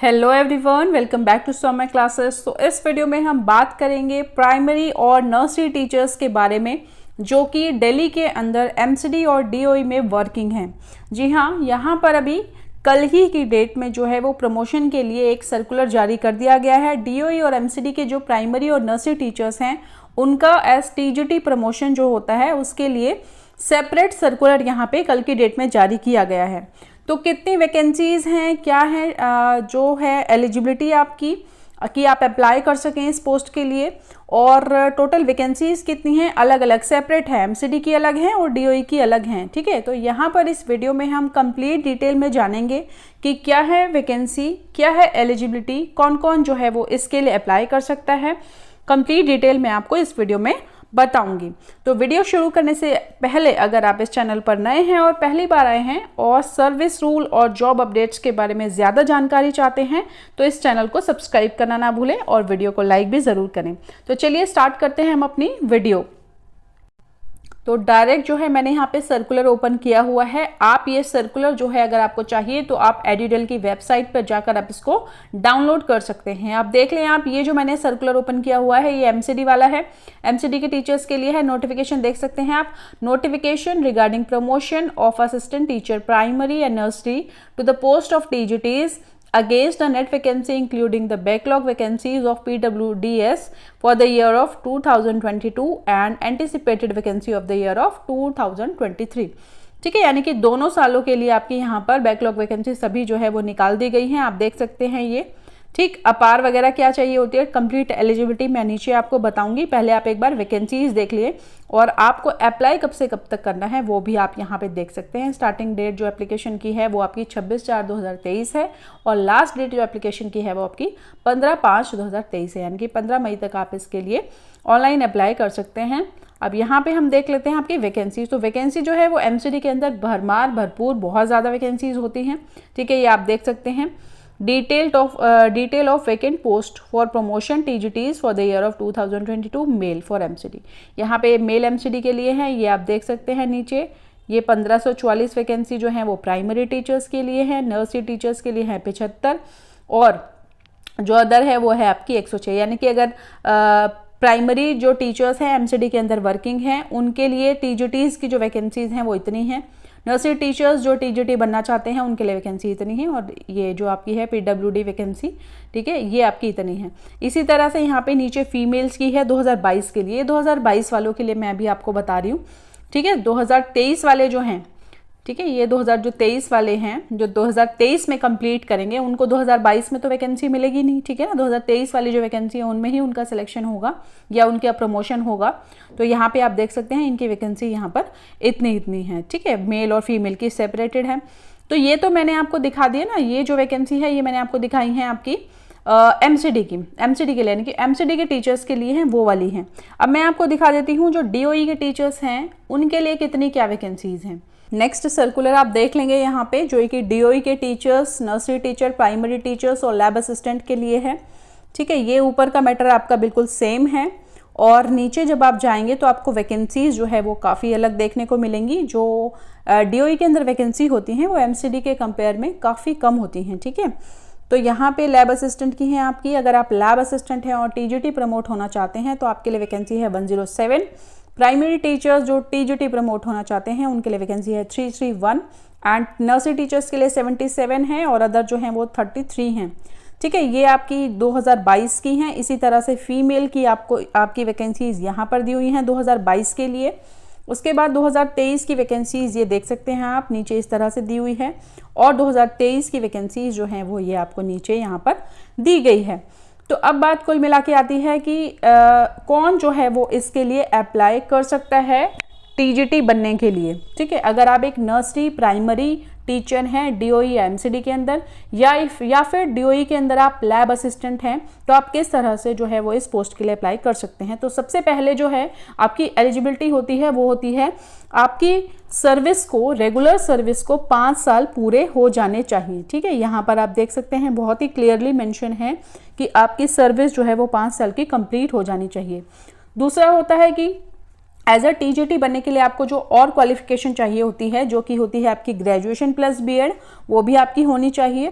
Hello everyone, welcome back to some my classes. तो इस video में हम बात करेंगे प्राइमरी और नर्सरी टीचर्स के बारे में जो कि दिल्ली के अंदर एमसीडी और डीओई में वर्किंग हैं। जी हाँ, यहाँ पर अभी कल ही की डेट में जो है वो प्रमोशन के लिए एक सर्कुलर जारी कर दिया गया है। डीओई और एमसीडी के जो प्राइमरी और नर्सरी टीचर्स हैं उनका एसटीजीटी प्रमोशन जो होता है उसके लिए सेपरेट सर्कुलर यहाँ पे कल की डेट में जारी किया गया है। तो कितनी वैकेंसीज़ हैं, क्या है जो है एलिजिबिलिटी आपकी कि आप अप्लाई कर सकें इस पोस्ट के लिए, और टोटल वैकेंसीज़ कितनी हैं, अलग अलग सेपरेट है, एमसीडी की अलग हैं और डीओई की अलग हैं। ठीक है, तो यहाँ पर इस वीडियो में हम कंप्लीट डिटेल में जानेंगे कि क्या है वैकेंसी, क्या है एलिजिबिलिटी, कौन कौन जो है वो इसके लिए अप्लाई कर सकता है। कंप्लीट डिटेल मैं आपको इस वीडियो में बताऊंगी। तो वीडियो शुरू करने से पहले अगर आप इस चैनल पर नए हैं और पहली बार आए हैं और सर्विस रूल और जॉब अपडेट्स के बारे में ज़्यादा जानकारी चाहते हैं तो इस चैनल को सब्सक्राइब करना ना भूलें और वीडियो को लाइक भी ज़रूर करें। तो चलिए स्टार्ट करते हैं हम अपनी वीडियो। तो डायरेक्ट जो है मैंने यहाँ पे सर्कुलर ओपन किया हुआ है। आप ये सर्कुलर जो है अगर आपको चाहिए तो आप एडुडेल की वेबसाइट पर जाकर आप इसको डाउनलोड कर सकते हैं। आप देख लें, आप ये जो मैंने सर्कुलर ओपन किया हुआ है ये एमसीडी वाला है, एमसीडी के टीचर्स के लिए है। नोटिफिकेशन देख सकते हैं आप, notification regarding promotion of assistant teacher primary and nursery to the post of TGTs against a net vacancy including the backlog vacancies of PWDS for the year of 2022 and anticipated vacancy of the year of 2023। ठीक है, यानी कि दोनों सालों के लिए आपकी यहाँ पर बैकलॉग वैकेंसी सभी जो है वो निकाल दी गई हैं। आप देख सकते हैं ये। ठीक, अपार वगैरह क्या चाहिए होती है, कंप्लीट एलिजिबिलिटी मैं नीचे आपको बताऊंगी। पहले आप एक बार वैकेंसीज देख लिए और आपको अप्लाई कब से कब तक करना है वो भी आप यहाँ पे देख सकते हैं। स्टार्टिंग डेट जो एप्लीकेशन की है वो आपकी 26/4/2023 है और लास्ट डेट जो एप्लीकेशन की है वो आपकी 15/5/2023 है, यानी कि 15 मई तक आप इसके लिए ऑनलाइन अप्लाई कर सकते हैं। अब यहाँ पे हम देख लेते हैं आपकी वैकेंसीज। तो वैकेंसी जो है वो एमसीडी के अंदर भरपूर बहुत ज़्यादा वैकेंसीज होती हैं। ठीक है, ये आप देख सकते हैं। Detail of vacant post for promotion TGTs for the year of 2022 male for MCD. यहाँ पे मेल एमसीडी के लिए हैं, ये आप देख सकते हैं नीचे। ये 1544 वैकेंसी जो है वो प्राइमरी टीचर्स के लिए है, नर्सरी टीचर्स के लिए है 75 और जो अदर है वो है आपकी 106। यानी कि अगर प्राइमरी जो टीचर्स हैं एमसीडी के अंदर वर्किंग हैं उनके लिए टीजीटीज की जो वैकेंसीज हैं वो इतनी हैं। नर्सरी टीचर्स जो टीजीटी बनना चाहते हैं उनके लिए वैकेंसी इतनी है और ये जो आपकी है पीडब्ल्यूडी वैकेंसी, ठीक है, ये आपकी इतनी है। इसी तरह से यहाँ पे नीचे फीमेल्स की है 2022 के लिए। 2022 वालों के लिए मैं अभी आपको बता रही हूँ। ठीक है, 2023 वाले जो हैं, ठीक है, ये 2023 वाले हैं जो 2023 में कंप्लीट करेंगे उनको 2022 में तो वैकेंसी मिलेगी नहीं। ठीक है ना, 2023 वाली जो वैकेंसी है उनमें ही उनका सिलेक्शन होगा या उनका प्रमोशन होगा। तो यहाँ पे आप देख सकते हैं इनकी वैकेंसी यहाँ पर इतनी है। ठीक है, मेल और फीमेल की सेपरेटेड है। तो ये तो मैंने आपको दिखा दिया ना, ये जो वैकेंसी है ये मैंने आपको दिखाई है आपकी एमसीडी के लिए, यानी कि एमसीडी के टीचर्स के लिए हैं वो वाली हैं। अब मैं आपको दिखा देती हूँ जो डीओई के टीचर्स हैं उनके लिए कितनी क्या वैकेंसीज हैं। नेक्स्ट सर्कुलर आप देख लेंगे यहाँ पे जो कि डीओई के teachers, nursery teacher, primary teachers और लैब असिस्टेंट के लिए है। ठीक है, ये ऊपर का मैटर आपका बिल्कुल सेम है और नीचे जब आप जाएंगे तो आपको वैकेंसीज जो है वो काफ़ी अलग देखने को मिलेंगी। जो डीओई के अंदर वैकेंसी होती हैं वो एमसीडी के कंपेयर में काफ़ी कम होती हैं। ठीक है, तो यहाँ पे लैब असिस्टेंट की है आपकी। अगर आप लैब असिस्टेंट हैं और टीजीटी प्रमोट होना चाहते हैं तो आपके लिए वैकेंसी है 107। प्राइमरी टीचर्स जो टीजीटी प्रमोट होना चाहते हैं उनके लिए वैकेंसी है 331 एंड नर्सरी टीचर्स के लिए 77 है और अदर जो हैं वो 33 हैं। ठीक है, ये आपकी 2022 की हैं। इसी तरह से फीमेल की आपकी वैकेंसीज यहाँ पर दी हुई हैं 2022 के लिए। उसके बाद 2023 की वैकेंसीज ये देख सकते हैं आप नीचे इस तरह से दी हुई है और 2023 की वैकेंसीज जो हैं वो ये आपको नीचे यहाँ पर दी गई है। तो अब बात कुल मिला के आती है कि कौन जो है वो इसके लिए अप्लाई कर सकता है टीजीटी बनने के लिए। ठीक है, अगर आप एक नर्सरी प्राइमरी टीचर हैं डीओई या एमसीडी के अंदर या फिर डीओई के अंदर आप लैब असिस्टेंट हैं तो आप किस तरह से जो है वो इस पोस्ट के लिए अप्लाई कर सकते हैं। तो सबसे पहले जो है आपकी एलिजिबिलिटी होती है वो होती है आपकी सर्विस को, रेगुलर सर्विस को 5 साल पूरे हो जाने चाहिए। ठीक है, यहाँ पर आप देख सकते हैं बहुत ही क्लियरली मेंशन है कि आपकी सर्विस जो है वो 5 साल की कंप्लीट हो जानी चाहिए। दूसरा होता है कि एज अ टीजीटी बनने के लिए आपको जो और क्वालिफिकेशन चाहिए होती है जो कि होती है आपकी ग्रेजुएशन प्लस बीएड, वो भी आपकी होनी चाहिए।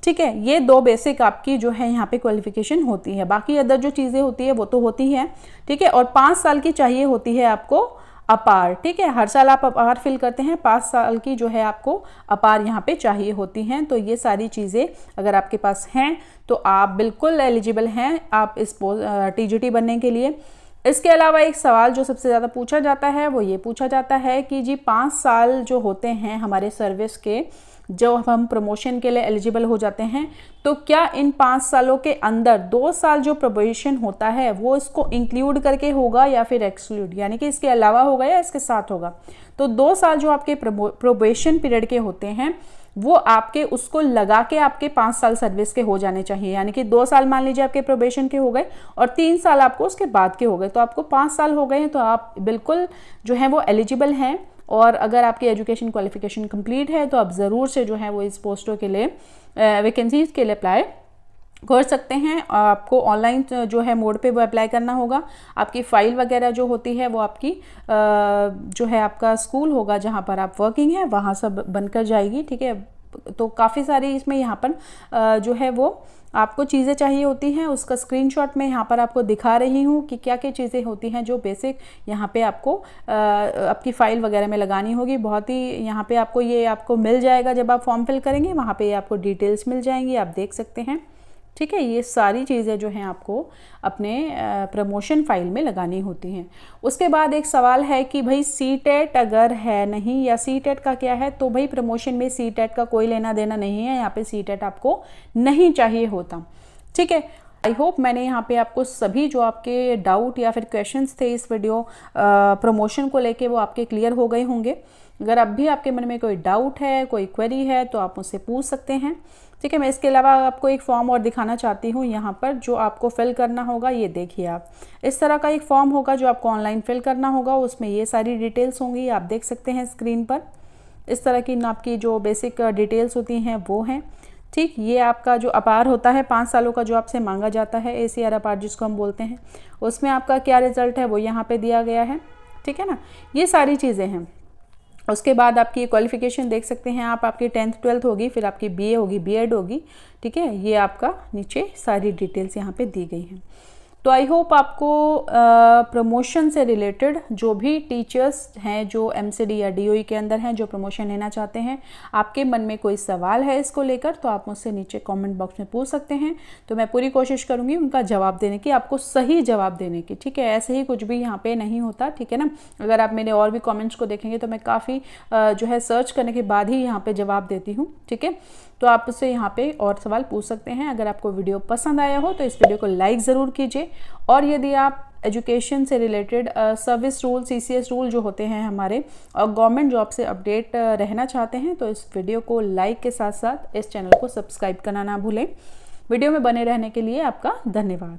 ठीक है, ये 2 बेसिक आपकी जो है यहाँ पे क्वालिफिकेशन होती है। बाकी अदर जो चीज़ें होती है वो तो होती है, ठीक है। और 5 साल की चाहिए होती है आपको अपार, ठीक है। हर साल आप अपार फिल करते हैं, 5 साल की जो है आपको अपार यहाँ पे चाहिए होती हैं। तो ये सारी चीज़ें अगर आपके पास हैं तो आप बिल्कुल एलिजिबल हैं आप इस TGT बनने के लिए। इसके अलावा एक सवाल जो सबसे ज़्यादा पूछा जाता है वो ये पूछा जाता है कि जी 5 साल जो होते हैं हमारे सर्विस के, जो हम प्रमोशन के लिए एलिजिबल हो जाते हैं, तो क्या इन 5 सालों के अंदर 2 साल जो प्रोबेशन होता है वो इसको इंक्लूड करके होगा या फिर एक्सक्लूड, यानी कि इसके अलावा होगा या इसके साथ होगा। तो 2 साल जो आपके प्रोबेशन पीरियड के होते हैं वो आपके उसको लगा के आपके 5 साल सर्विस के हो जाने चाहिए। यानी कि 2 साल मान लीजिए आपके प्रोबेशन के हो गए और 3 साल आपको उसके बाद के हो गए, तो आपको 5 साल हो गए हैं, तो आप बिल्कुल जो है वो एलिजिबल हैं। और अगर आपकी एजुकेशन क्वालिफिकेशन कंप्लीट है तो आप ज़रूर से जो है वो इस पोस्टों के लिए वैकेंसीज के लिए अप्लाई कर सकते हैं। आपको ऑनलाइन जो है मोड पे वो अप्लाई करना होगा। आपकी फ़ाइल वगैरह जो होती है वो आपकी जो है आपका स्कूल होगा जहाँ पर आप वर्किंग है वहाँ सब बनकर जाएगी, ठीक है। तो काफ़ी सारी इसमें यहाँ पर जो है वो आपको चीज़ें चाहिए होती हैं, उसका स्क्रीनशॉट मैं यहाँ पर आपको दिखा रही हूँ कि क्या क्या चीज़ें होती हैं जो बेसिक यहाँ पे आपको आपकी फ़ाइल वगैरह में लगानी होगी। बहुत ही यहाँ पे आपको ये आपको मिल जाएगा जब आप फॉर्म फिल करेंगे, वहाँ पे आपको डिटेल्स मिल जाएंगी, आप देख सकते हैं, ठीक है। ये सारी चीज़ें जो हैं आपको अपने प्रमोशन फाइल में लगानी होती हैं। उसके बाद एक सवाल है कि भाई CTET अगर है नहीं या CTET का क्या है, तो भाई प्रमोशन में CTET का कोई लेना देना नहीं है, यहाँ पे CTET आपको नहीं चाहिए होता, ठीक है। आई होप मैंने यहाँ पे आपको सभी जो आपके डाउट या फिर क्वेश्चंस थे इस वीडियो प्रमोशन को लेके वो आपके क्लियर हो गए होंगे। अगर अब भी आपके मन में कोई डाउट है, कोई क्वेरी है, तो आप मुझसे पूछ सकते हैं, ठीक है। मैं इसके अलावा आपको एक फॉर्म और दिखाना चाहती हूँ यहाँ पर जो आपको फिल करना होगा। ये देखिए, आप इस तरह का एक फॉर्म होगा जो आपको ऑनलाइन फिल करना होगा, उसमें ये सारी डिटेल्स होंगी, आप देख सकते हैं स्क्रीन पर। इस तरह की आपकी जो बेसिक डिटेल्स होती हैं वो हैं, ठीक। ये आपका जो अपार होता है 5 सालों का जो आपसे मांगा जाता है, ACR अपार जिसको हम बोलते हैं, उसमें आपका क्या रिजल्ट है वो यहाँ पे दिया गया है, ठीक है ना। ये सारी चीज़ें हैं। उसके बाद आपकी क्वालिफ़िकेशन देख सकते हैं आप, आपकी 10th 12th होगी, फिर आपकी BA होगी, B.Ed होगी, ठीक है। ये आपका नीचे सारी डिटेल्स यहाँ पे दी गई हैं। तो आई होप आपको प्रमोशन से रिलेटेड जो भी टीचर्स हैं जो MCD या DOE के अंदर हैं जो प्रमोशन लेना चाहते हैं, आपके मन में कोई सवाल है इसको लेकर तो आप मुझसे नीचे कमेंट बॉक्स में पूछ सकते हैं। तो मैं पूरी कोशिश करूँगी उनका जवाब देने की, आपको सही जवाब देने की, ठीक है। ऐसे ही कुछ भी यहाँ पे नहीं होता, ठीक है ना। अगर आप मेरे और भी कॉमेंट्स को देखेंगे तो मैं काफ़ी जो है सर्च करने के बाद ही यहाँ पर जवाब देती हूँ, ठीक है। तो आप उससे यहाँ पे और सवाल पूछ सकते हैं। अगर आपको वीडियो पसंद आया हो तो इस वीडियो को लाइक ज़रूर कीजिए, और यदि आप एजुकेशन से related service rule, CCS rule जो होते हैं हमारे और गवर्नमेंट जॉब से अपडेट रहना चाहते हैं तो इस वीडियो को लाइक के साथ साथ इस चैनल को सब्सक्राइब करना ना भूलें। वीडियो में बने रहने के लिए आपका धन्यवाद।